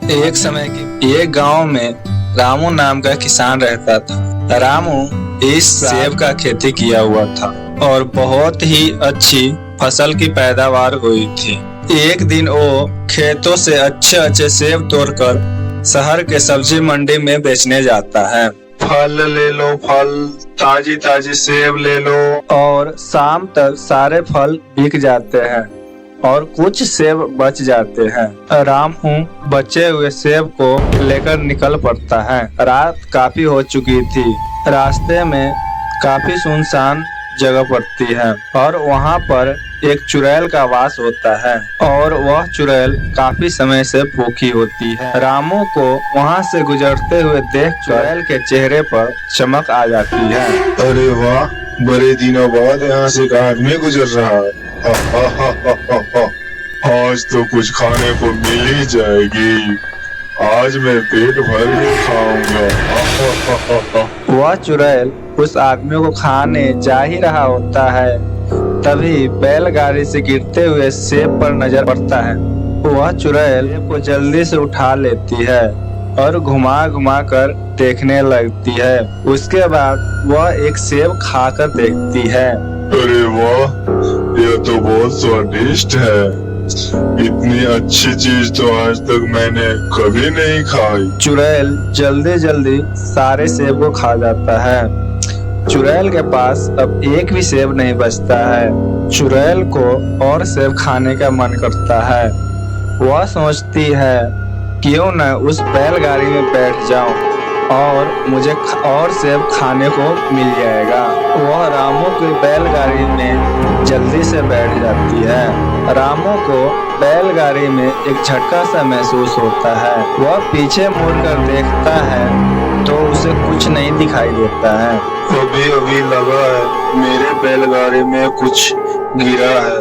एक समय की एक गांव में रामू नाम का किसान रहता था। रामू इस सेब का खेती किया हुआ था और बहुत ही अच्छी फसल की पैदावार हुई थी। एक दिन वो खेतों से अच्छे अच्छे सेब तोड़कर शहर के सब्जी मंडी में बेचने जाता है। फल ले लो फल, ताजी ताजी सेब ले लो। और शाम तक सारे फल बिक जाते हैं और कुछ सेब बच जाते हैं। रामू बचे हुए सेब को लेकर निकल पड़ता है। रात काफी हो चुकी थी। रास्ते में काफी सुनसान जगह पड़ती है और वहाँ पर एक चुड़ैल का वास होता है और वह चुड़ैल काफी समय से भूखी होती है। रामू को वहाँ से गुजरते हुए देख चुड़ैल के चेहरे पर चमक आ जाती है। अरे वाह, बड़े दिनों बाद यहाँ से एक आदमी गुजर रहा है। आज तो कुछ खाने को मिल ही जाएगी। आज मैं पेट भर के खाऊंगा। वह चुड़ैल उस आदमी को खाने जा ही रहा होता है, तभी बैलगाड़ी से गिरते हुए सेब पर नजर पड़ता है। वह चुड़ैल सेब को जल्दी से उठा लेती है और घुमा घुमा कर देखने लगती है। उसके बाद वह एक सेब खाकर देखती है। अरे वाह, यह तो बहुत स्वादिष्ट है। इतनी अच्छी चीज तो आज तक मैंने कभी नहीं खाई। चुड़ैल जल्दी जल्दी सारे सेब को खा जाता है। चुड़ैल के पास अब एक भी सेब नहीं बचता है। चुड़ैल को और सेब खाने का मन करता है। वह सोचती है क्यों न उस बैलगाड़ी में बैठ जाऊं और मुझे और सेब खाने को मिल जाएगा। वह रामू की बैलगाड़ी में जल्दी से बैठ जाती है। रामू को बैलगाड़ी में एक झटका सा महसूस होता है। वह पीछे मुड़कर देखता है तो उसे कुछ नहीं दिखाई देता है। अभी अभी लगा है मेरे बैलगाड़ी में कुछ गिरा है,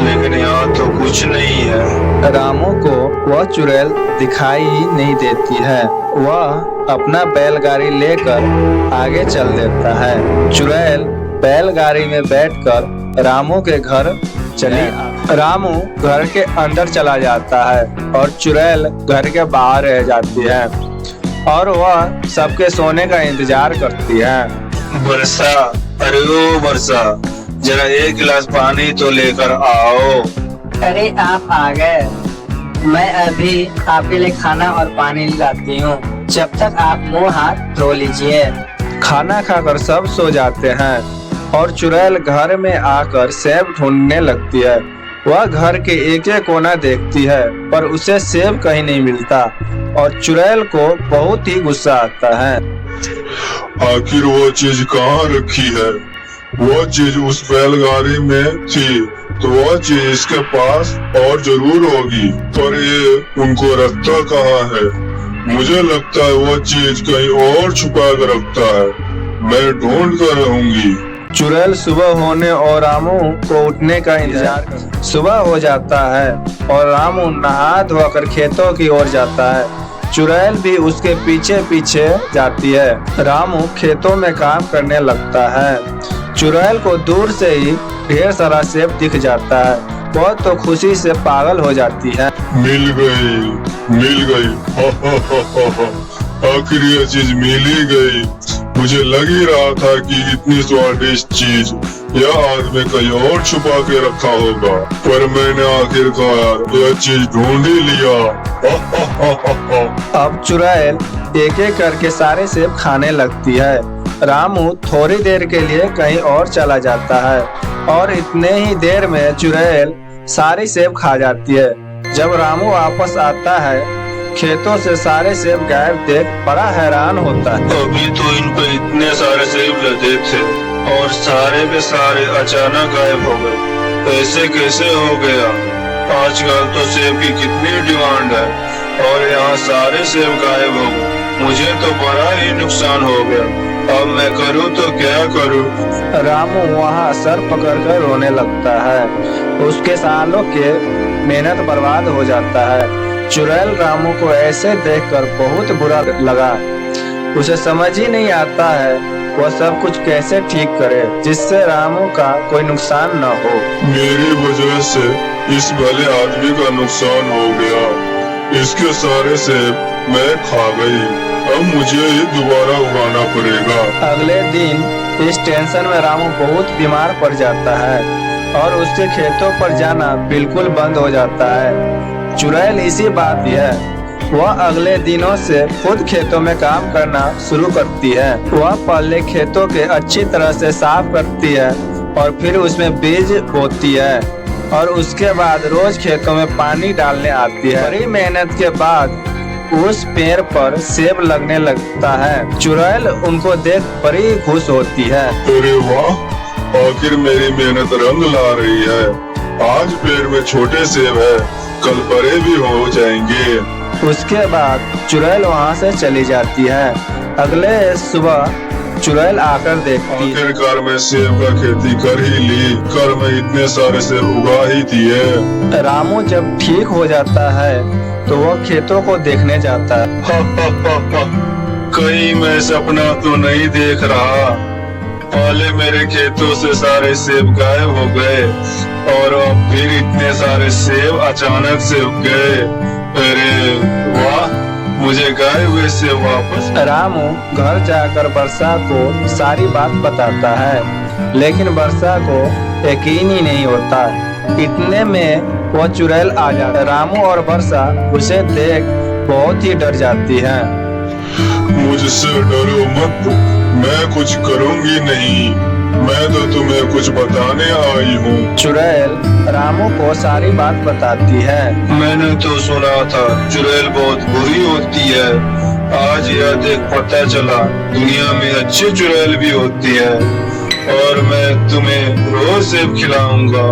लेकिन यहाँ तो कुछ नहीं है। रामू को वह चुड़ैल दिखाई ही नहीं देती है। वह अपना बैलगाड़ी लेकर आगे चल देता है। चुड़ैल बैलगाड़ी में बैठकर रामू के घर चली। रामू घर के अंदर चला जाता है और चुड़ैल घर के बाहर रह जाती है और वह सबके सोने का इंतजार करती है। वर्षा, अरे ओ वर्षा, जरा एक गिलास पानी तो लेकर आओ। अरे आप आ गए। मैं अभी आपके लिए खाना और पानी लाती हूँ। जब तक आप मुंह हाथ धो लीजिए। खाना खाकर सब सो जाते हैं और चुड़ैल घर में आकर सेब ढूंढने लगती है। वह घर के एक एक कोना देखती है पर उसे सेब कहीं नहीं मिलता और चुड़ैल को बहुत ही गुस्सा आता है। आखिर वो चीज कहाँ रखी है? वो चीज उस बैलगाड़ी में थी तो वह चीज इसके पास और जरूर होगी, पर ये उनको रखता कहाँ है? मुझे लगता है वो चीज कहीं और छुपा कर रखता है। मैं ढूंढ कर रहूंगी। चुड़ैल सुबह होने और रामू को उठने का इंतजार करता। सुबह हो जाता है और रामू नहा धोकर खेतों की ओर जाता है। चुड़ैल भी उसके पीछे पीछे जाती है। रामू खेतों में काम करने लगता है। चुड़ैल को दूर से ही ढेर सारा सेब दिख जाता है। वह तो खुशी से पागल हो जाती है। मिल गई, मिल गई। आखिर ये चीज मिल ही गई। मुझे लग ही रहा था कि इतनी स्वादिष्ट चीज यह आदमी कहीं और छुपा के रखा होगा, पर मैंने आखिरकार यह चीज ढूंढ ही लिया। अब चुड़ैल एक एक करके सारे सेब खाने लगती है। रामू थोड़ी देर के लिए कहीं और चला जाता है और इतने ही देर में चुड़ैल सारी सेब खा जाती है। जब रामू वापस आता है खेतों से सारे सेब गायब देख बड़ा हैरान होता है। अभी तो इन पे इतने सारे सेब लदे थे और सारे के सारे अचानक गायब हो गए। ऐसे कैसे हो गया? आजकल तो सेब की कितनी डिमांड है और यहाँ सारे सेब गायब हो गए। मुझे तो बड़ा ही नुकसान हो गया। अब मैं करूँ तो क्या करूँ? रामू वहाँ सर पकड़कर रोने लगता है। उसके सालों के मेहनत बर्बाद हो जाता है। चुड़ैल रामू को ऐसे देखकर बहुत बुरा लगा। उसे समझ ही नहीं आता है वह सब कुछ कैसे ठीक करे जिससे रामू का कोई नुकसान न हो। मेरी वजह से इस भले आदमी का नुकसान हो गया। इसके सारे सेब मैं खा गई। अब मुझे ये दोबारा उगाना पड़ेगा। अगले दिन इस टेंशन में रामू बहुत बीमार पड़ जाता है और उसके खेतों पर जाना बिल्कुल बंद हो जाता है। चुड़ैल इसी बात की है। वह अगले दिनों से खुद खेतों में काम करना शुरू करती है। वह पहले खेतों के अच्छी तरह से साफ करती है और फिर उसमें बीज बोती है और उसके बाद रोज खेतों में पानी डालने आती है। बड़ी मेहनत के बाद उस पेड़ पर सेब लगने लगता है। चुड़ैल उनको देख बड़ी खुश होती है। अरे वाह, आखिर मेरी मेहनत रंग ला रही है। आज पेड़ में छोटे सेब है, कल बड़े भी हो जाएंगे। उसके बाद चुड़ैल वहाँ से चली जाती है। अगले सुबह चुड़ैल आकर देखती है। आखिरकार मैं सेब का खेती कर ही ली। कल मैं इतने सारे सेब उगा ही दिए। रामू जब ठीक हो जाता है तो वह खेतों को देखने जाता है। कहीं मैं सपना तो नहीं देख रहा। पहले मेरे खेतों से सारे सेब गायब हो गए और अब फिर इतने सारे सेब अचानक से उग गए। अरे वाह, मुझे गायब हुए सेब वापस। रामू घर जाकर वर्षा को सारी बात बताता है, लेकिन वर्षा को यकीन ही नहीं होता। इतने में वह चुड़ैल आ जाता है। रामू और वर्षा उसे देख बहुत ही डर जाती है। मुझसे डरो मत, मैं कुछ करूंगी नहीं। मैं तो तुम्हें कुछ बताने आई हूँ। चुड़ैल रामू को सारी बात बताती है। मैंने तो सुना था चुड़ैल बहुत बुरी होती है। आज यह देख पता चला दुनिया में अच्छी चुड़ैल भी होती है और मैं तुम्हें रोज सेब खिलाऊंगा।